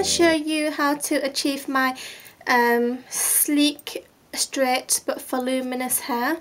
show you how to achieve my sleek, straight but voluminous hair.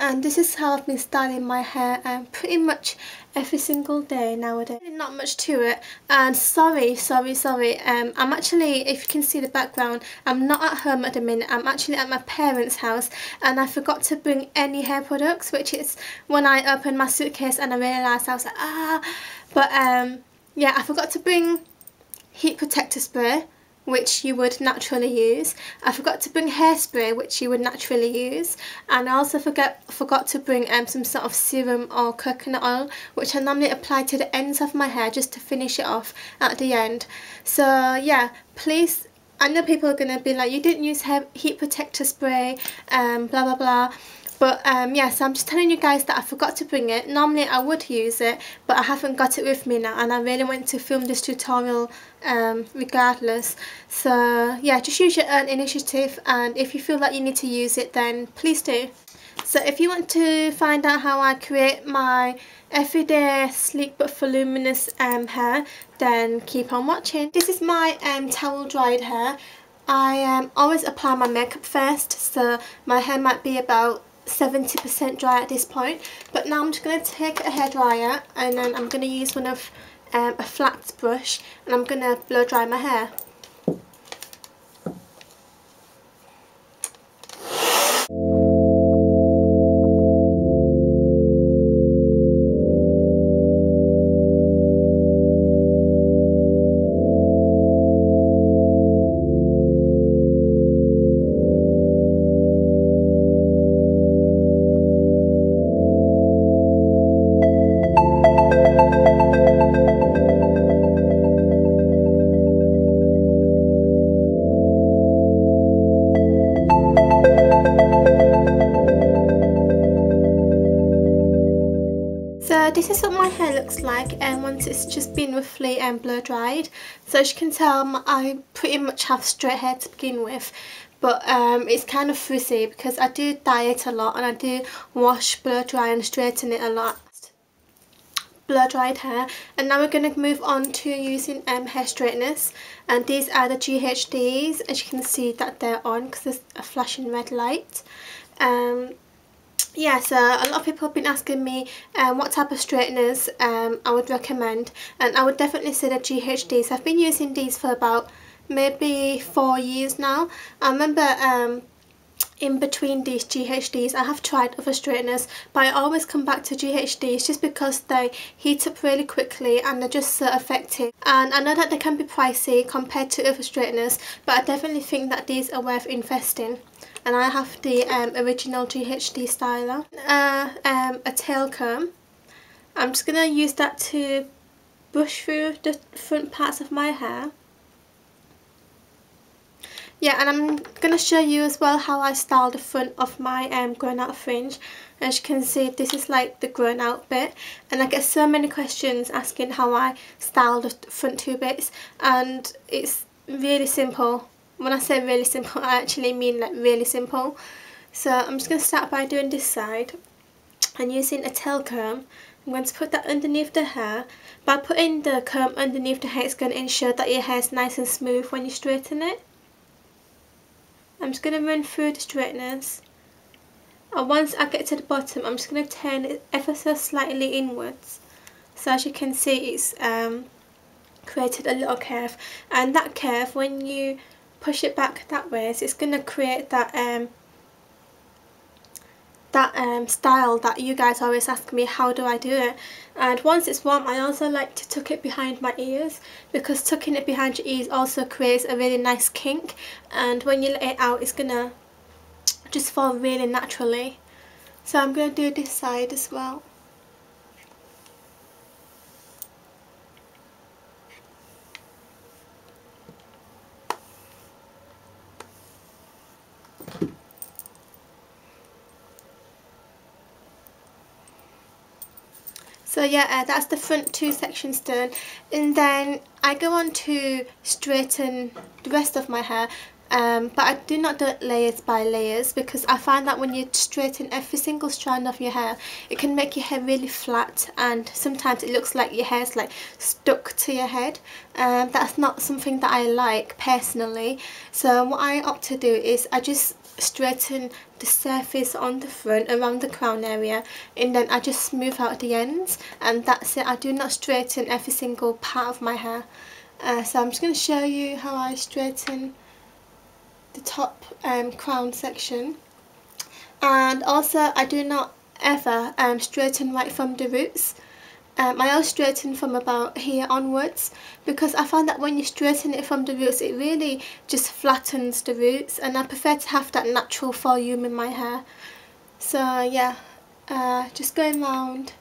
And this is how I've been styling my hair pretty much every single day nowadays. Not much to it. And sorry, I'm actually, if you can see the background, I'm not at home at the minute. I'm actually at my parents' house, and I forgot to bring any hair products, which is when I opened my suitcase and I realised, I was like, but yeah, I forgot to bring heat protector spray, which you would naturally use. I forgot to bring hairspray, which you would naturally use, and I also forgot to bring some sort of serum or coconut oil, which I normally apply to the ends of my hair just to finish it off at the end. So yeah, please, I know people are going to be like, you didn't use heat protector spray, blah blah blah. But yeah, so I'm just telling you guys that I forgot to bring it. Normally I would use it, but I haven't got it with me now, and I really want to film this tutorial regardless. So yeah, just use your own initiative, and if you feel like you need to use it, then please do. So if you want to find out how I create my everyday sleek but voluminous hair, then keep on watching. This is my towel dried hair. I always apply my makeup first, so my hair might be about 70% dry at this point, but now I'm just going to take a hairdryer, and then I'm going to use one of a flat brush, and I'm going to blow dry my hair. So this is what my hair looks like once it's just been roughly blow dried. So as you can tell, I pretty much have straight hair to begin with, but it's kind of frizzy because I do dye it a lot, and I do wash, blow dry and straighten it a lot. Blow dried hair. And now we're going to move on to using hair straighteners, and these are the GHDs. As you can see that they're on because there's a flashing red light. Yeah, so a lot of people have been asking me what type of straighteners I would recommend, and I would definitely say the GHDs. I've been using these for about maybe 4 years now. I remember in between these GHDs I have tried other straighteners, but I always come back to GHDs just because they heat up really quickly and they're just so effective. And I know that they can be pricey compared to other straighteners, but I definitely think that these are worth investing. And I have the original GHD styler, a tail comb. I'm just going to use that to brush through the front parts of my hair. Yeah, and I'm going to show you as well how I style the front of my grown out fringe. As you can see, this is like the grown out bit, and I get so many questions asking how I style the front two bits, and it's really simple. When I say really simple, I actually mean like really simple. So I'm just going to start by doing this side, and using a tail comb, I'm going to put that underneath the hair. By putting the comb underneath the hair, it's going to ensure that your hair is nice and smooth when you straighten it. I'm just going to run through the straighteners, and once I get to the bottom, I'm just going to turn it ever so slightly inwards. So as you can see, it's created a little curve, and that curve, when you push it back that way, so it's going to create that style that you guys always ask me, how do I do it? And once it's warm, I also like to tuck it behind my ears, because tucking it behind your ears also creates a really nice kink, and when you let it out, it's going to just fall really naturally. So I'm going to do this side as well. So yeah, that's the front two sections done, and then I go on to straighten the rest of my hair. but I do not do it layers by layers, because I find that when you straighten every single strand of your hair, it can make your hair really flat, and sometimes it looks like your hair's like stuck to your head. That's not something that I like personally. So what I opt to do is I just straighten the surface on the front around the crown area, and then I just smooth out the ends, and that's it. I do not straighten every single part of my hair. So I'm just going to show you how I straighten the top crown section. And also I do not ever straighten right from the roots. I always straighten from about here onwards, because I find that when you straighten it from the roots, it really just flattens the roots, and I prefer to have that natural volume in my hair. So yeah, just going around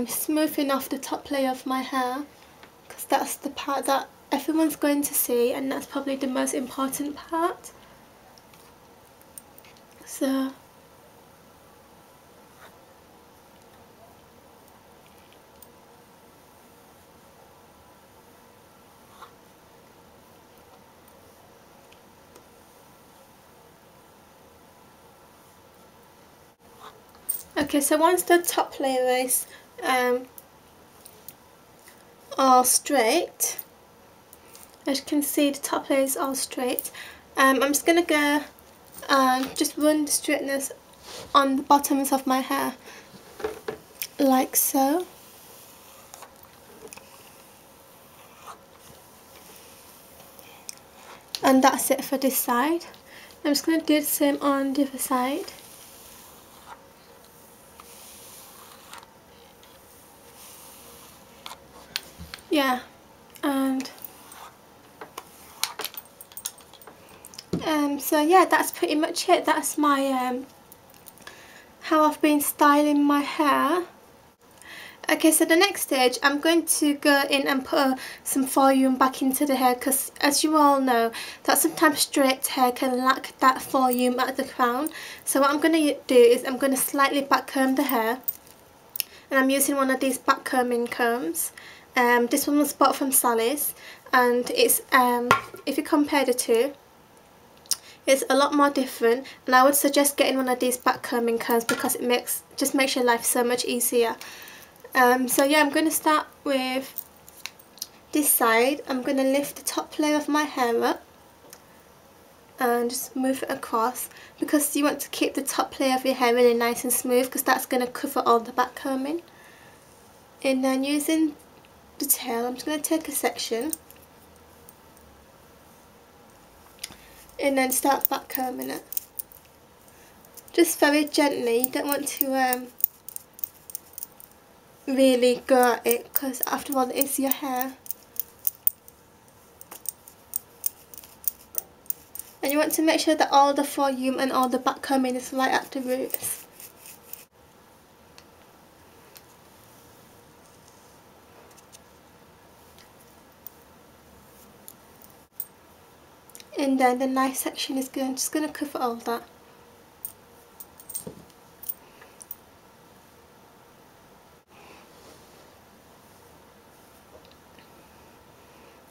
smoothing off the top layer of my hair, because that's the part that everyone's going to see, and that's probably the most important part. So okay, so once the top layer is all straight, as you can see the top layer is all straight, I'm just going to go just run the straightness on the bottoms of my hair like so. And that's it for this side. I'm just going to do the same on the other side. Yeah, and so yeah, that's pretty much it. That's my how I've been styling my hair. Okay, so the next stage, I'm going to go in and put some volume back into the hair, because as you all know, that sometimes straight hair can lack that volume at the crown. So what I'm going to do is I'm going to slightly back comb the hair, and I'm using one of these back combing combs. This one was bought from Sally's, and it's if you compare the two, it's a lot more different, and I would suggest getting one of these back combing combs, because it just makes your life so much easier. So yeah, I'm going to start with this side. I'm going to lift the top layer of my hair up and just move it across, because you want to keep the top layer of your hair really nice and smooth, because that's going to cover all the back combing. And then using the tail, I'm just going to take a section and then start back combing it. Just very gently, you don't want to really go at it, because after all it's your hair. And you want to make sure that all the volume and all the back combing is right at the roots. And then the nice section is just going to cover all that.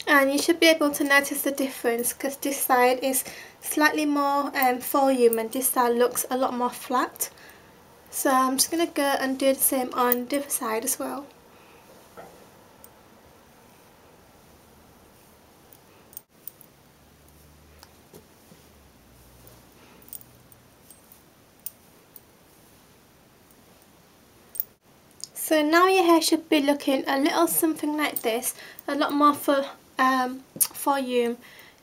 And you should be able to notice the difference, because this side is slightly more volume and this side looks a lot more flat. So I'm just going to go and do the same on the other side as well. So now your hair should be looking a little something like this, a lot more volume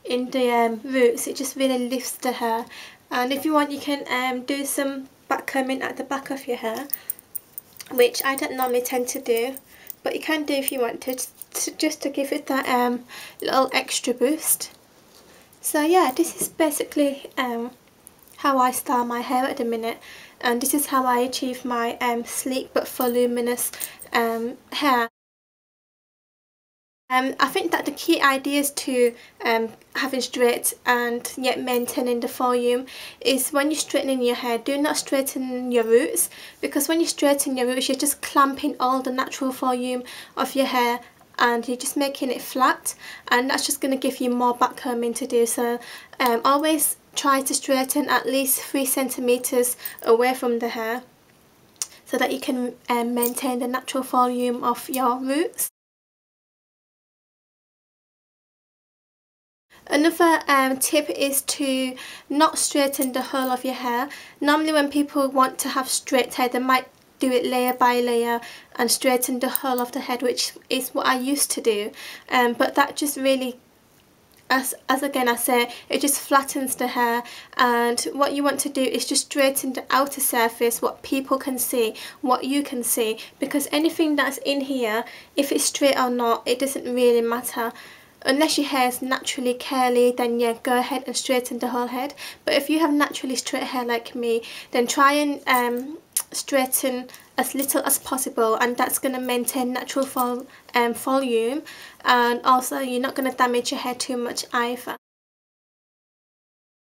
in the roots. It just really lifts the hair. And if you want, you can do some back combing at the back of your hair, which I don't normally tend to do, but you can do if you want to, just to give it that little extra boost. So yeah, this is basically how I style my hair at the minute, and this is how I achieve my sleek but voluminous hair. I think that the key ideas to having straight and yet maintaining the volume is when you're straightening your hair, do not straighten your roots, because when you straighten your roots, you're just clamping all the natural volume of your hair and you're just making it flat, and that's just going to give you more back combing to do. So always try to straighten at least 3 centimeters away from the hair so that you can maintain the natural volume of your roots. Another tip is to not straighten the whole of your hair. Normally when people want to have straight hair, they might do it layer by layer and straighten the whole of the head, which is what I used to do, but that just really, as again I say, it just flattens the hair. And what you want to do is just straighten the outer surface, what people can see, what you can see, because anything that's in here, if it's straight or not, it doesn't really matter. Unless your hair is naturally curly, then yeah, go ahead and straighten the whole head. But if you have naturally straight hair like me, then try and straighten as little as possible, and that's going to maintain natural volume, and also you're not going to damage your hair too much either.